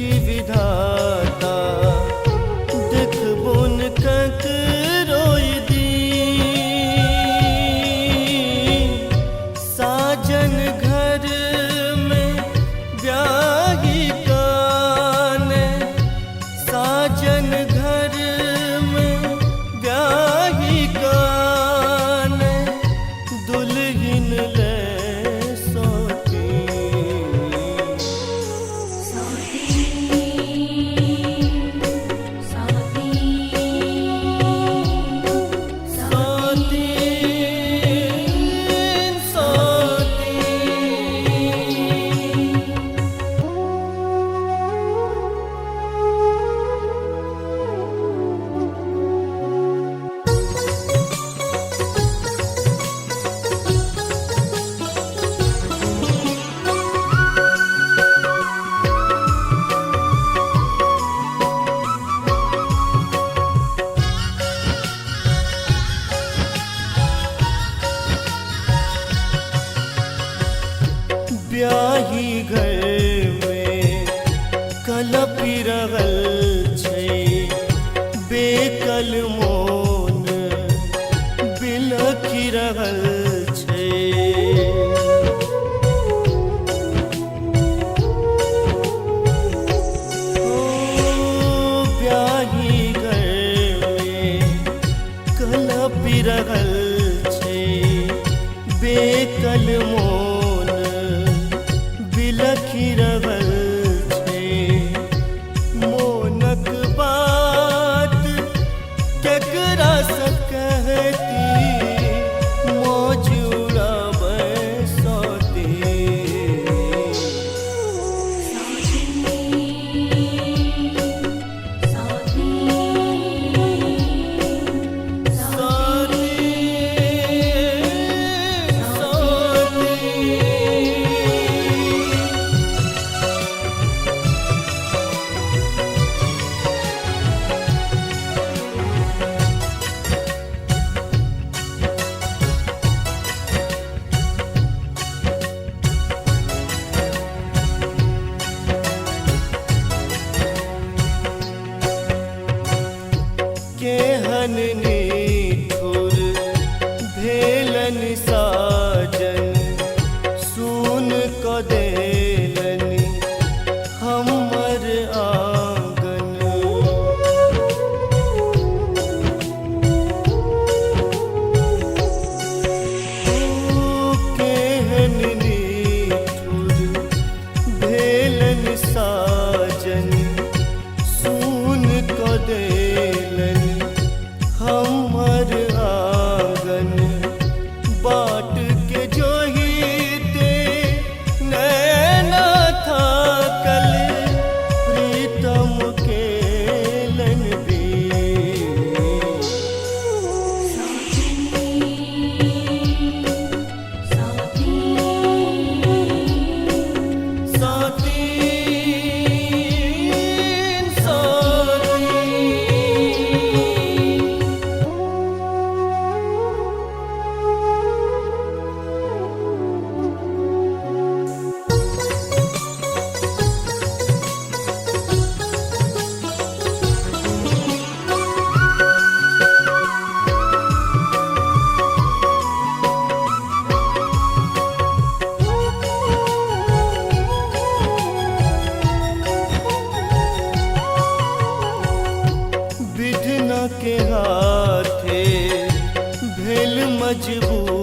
रची विधाता देखबोन ककरोई दी साजन घर में ब्याही काने साजन घर में ब्याही काने दुल्हन ले ब्याही घर में कलपी रहल छै बेकल मोन बिलखी रहल छै ब्याही घर में कलपी रहल छै बेकल मोन बिलखी रहल छै मोनक बात केकरा से कहती मौज उड़ाबै सौती केहन निठुर भेलन साजन सुन क देलन हमर आंगन केहन निठुर भेलन साजन सुन क देलन हमर आंगन बाट के जोहीते नैना थाकल प्रीतम केलन विधना के हाथे भेल मजबूर